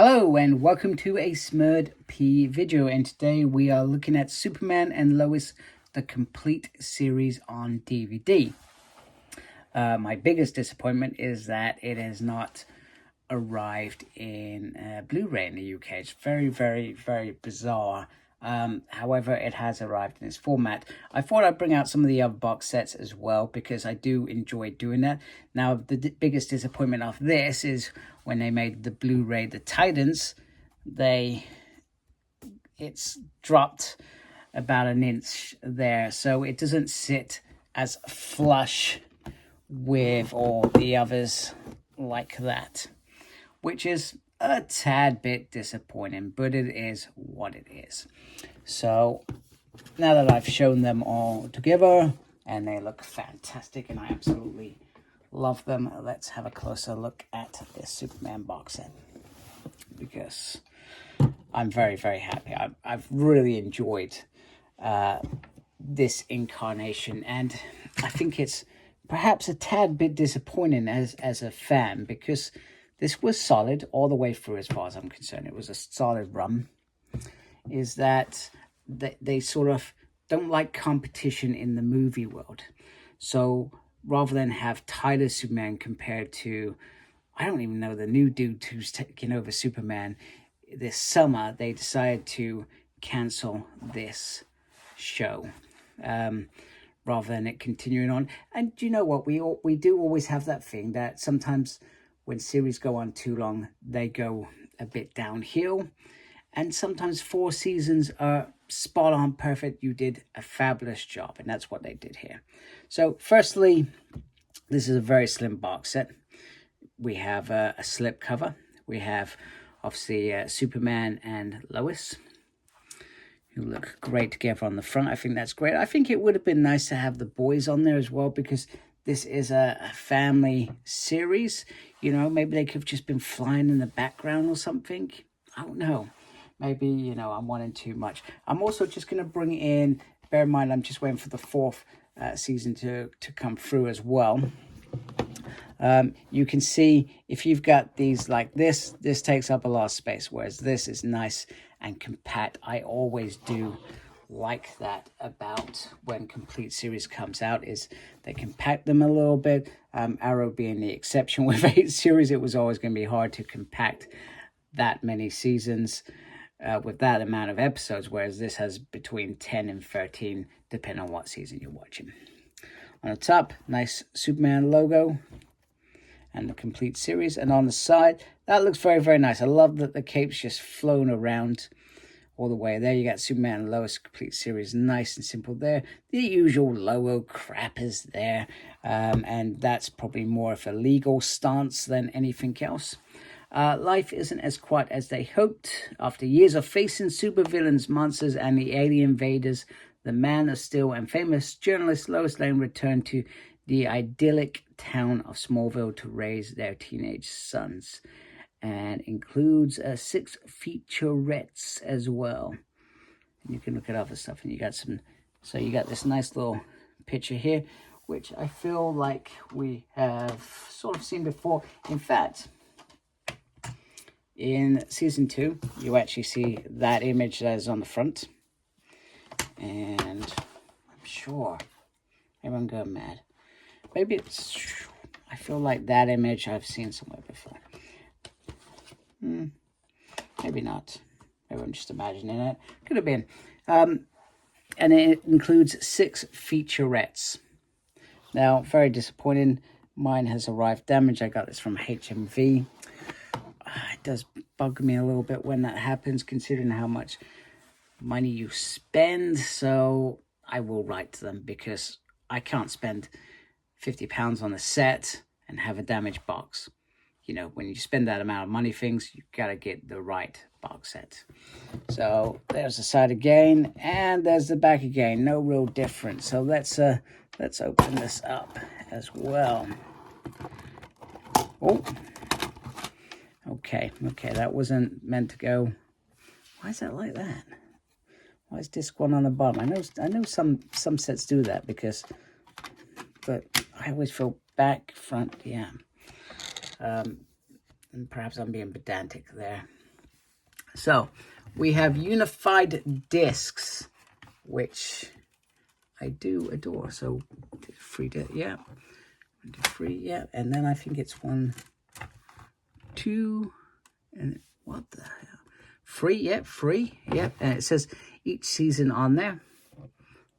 Hello and welcome to a Smurd P video, and today we are looking at Superman and Lois, the complete series on DVD. My biggest disappointment is that it has not arrived in Blu-ray in the UK. It's very, very, very bizarre. However, it has arrived in its format. I thought I'd bring out some of the other box sets as well because I do enjoy doing that. Now, the biggest disappointment of this is when they made the Blu-ray, the Titans, it's dropped about an inch there, so it doesn't sit as flush with all the others like that, which is a tad bit disappointing, but it is what it is. So now that I've shown them all together and they look fantastic and I absolutely love them, let's have a closer look at this Superman box set, because I'm very, very happy. I've really enjoyed this incarnation, and I think it's perhaps a tad bit disappointing as a fan, because this was solid all the way through as far as I'm concerned. It was a solid run. Is that they sort of don't like competition in the movie world. So rather than have Tyler Superman compared to, I don't even know, the new dude who's taking over Superman this summer, they decided to cancel this show rather than it continuing on. And you know what? We do always have that thing that sometimes when series go on too long, they go a bit downhill. And sometimes 4 seasons are spot on perfect. You did a fabulous job, and that's what they did here. So firstly, this is a very slim box set. We have a slip cover. We have obviously Superman and Lois, who look great together on the front. I think that's great. I think it would have been nice to have the boys on there as well, because this is a family series. You know, maybe they could have just been flying in the background or something. I don't know. Maybe, you know, I'm wanting too much. I'm also just going to bring in, bear in mind, I'm just waiting for the 4th season to come through as well. You can see if you've got these like this takes up a lot of space, whereas this is nice and compact. I always do like that about when complete series comes out, is they compact them a little bit. Arrow being the exception. With 8 series, it was always going to be hard to compact that many seasons with that amount of episodes, whereas this has between 10 and 13 depending on what season you're watching. On the top, nice Superman logo and the complete series, and on the side, that looks very, very nice. I love that the cape's just flown around all the way there. You got Superman and Lois complete series, nice and simple there. The usual logo crap is there, and that's probably more of a legal stance than anything else. Life isn't as quiet as they hoped. After years of facing supervillains, monsters, and the alien invaders, the Man of Steel and famous journalist Lois Lane returned to the idyllic town of Smallville to raise their teenage sons, and includes 6 featurettes as well. And you can look at other stuff, and you got some. So you got this nice little picture here, which I feel like we have sort of seen before. In fact, in season 2, you actually see that image that is on the front. And I'm sure, maybe I'm going mad. Maybe it's, I feel like that image I've seen somewhere before. Maybe not. Maybe I'm just imagining it. Could have been. And it includes 6 featurettes. Now, very disappointing. Mine has arrived damaged. I got this from HMV. It does bug me a little bit when that happens, considering how much money you spend. So I will write to them, because I can't spend £50 on a set and have a damaged box. You know, when you spend that amount of money, you got to get the right box set. So there's the side again, and there's the back again. No real difference. So let's open this up as well. Oh. Okay, that wasn't meant to go. Why is that like that? Why is disc 1 on the bottom? I know some sets do that, but I always feel back, front, yeah. And perhaps I'm being pedantic there. So we have unified discs, which I do adore. So 3, yeah, 3, yeah, and then I think it's 1, 2, and what the hell? 3, yep, 3, yep, and it says each season on there,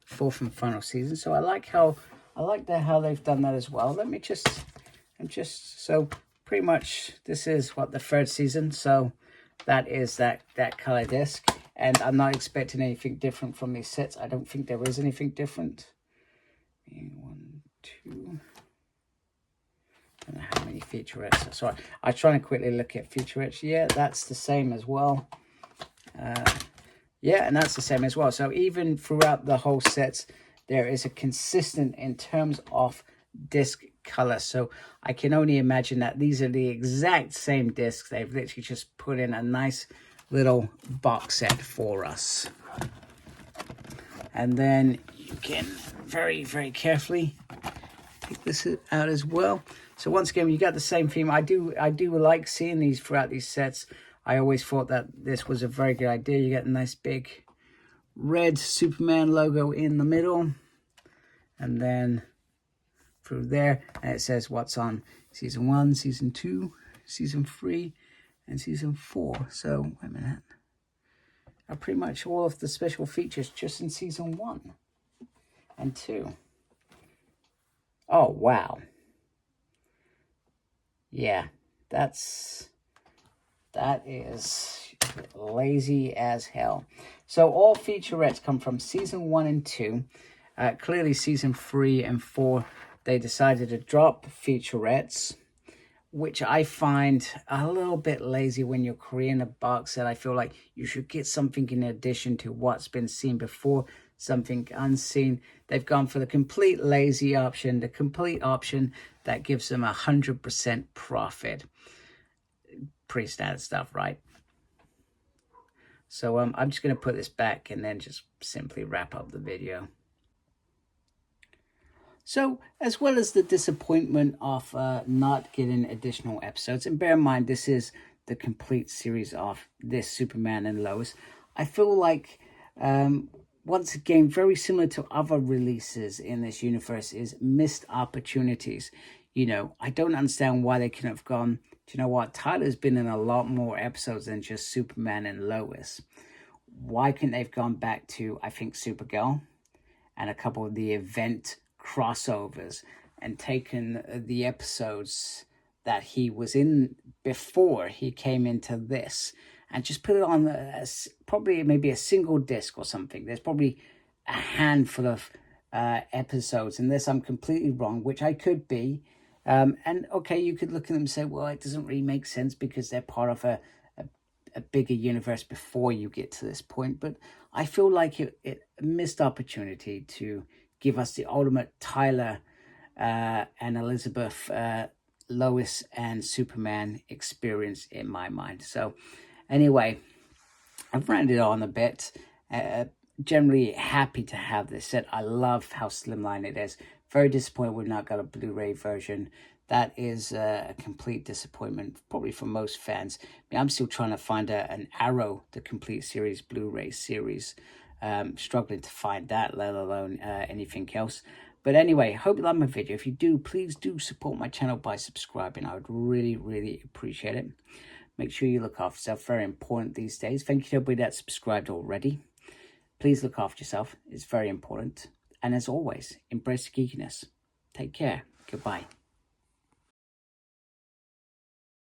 4th and final season. So I like how they've done that as well. Let me just, so pretty much this is what the 3rd season. So that is that color disc, and I'm not expecting anything different from these sets. I don't think there is anything different. 1, 2. I don't know how many featurettes. Sorry, I was trying to quickly look at featurettes. Yeah, that's the same as well. Yeah, and that's the same as well. So even throughout the whole sets, there is a consistent in terms of disc color. So I can only imagine that these are the exact same discs. They've literally just put in a nice little box set for us. And then you can very, very carefully take this out as well. So once again, you got the same theme. I do like seeing these throughout these sets. I always thought that this was a very good idea. You get a nice big red Superman logo in the middle, and then through there, and it says what's on season 1, season 2, season 3, and season 4. So wait a minute, are pretty much all of the special features just in season 1 and 2. Oh wow. Yeah, that is lazy as hell. So all featurettes come from season 1 and 2. Clearly season 3 and 4, they decided to drop featurettes, which I find a little bit lazy when you're creating a box set. I feel like you should get something in addition to what's been seen before, something unseen. They've gone for the complete lazy option, the complete option that gives them 100% profit. Pretty standard stuff, right? So I'm just going to put this back and then just simply wrap up the video. So, as well as the disappointment of not getting additional episodes, and bear in mind, this is the complete series of this Superman and Lois, I feel like, once again, very similar to other releases in this universe, is missed opportunities. You know, I don't understand why they couldn't have gone, do you know what, Tyler's been in a lot more episodes than just Superman and Lois. Why couldn't they have gone back to, I think, Supergirl and a couple of the event crossovers and taken the episodes that he was in before he came into this and just put it on probably maybe a single disc or something. There's probably a handful of episodes in this. I'm completely wrong, which I could be. And okay, you could look at them and say, well, it doesn't really make sense because they're part of a bigger universe before you get to this point. But I feel like it missed opportunity to give us the ultimate Tyler and Elizabeth, Lois and Superman experience in my mind. So anyway, I've ranted on a bit. Generally happy to have this set. I love how slimline it is. Very disappointed we've not got a Blu-ray version. That is a complete disappointment, probably for most fans. I mean, I'm still trying to find an Arrow, the complete series, Blu-ray series. Struggling to find that, let alone anything else. But anyway, hope you like my video. If you do, please do support my channel by subscribing. I would really, really appreciate it. Make sure you look after yourself. Very important these days. Thank you to everybody that's subscribed already. Please look after yourself. It's very important. And as always, embrace the geekiness. Take care. Goodbye.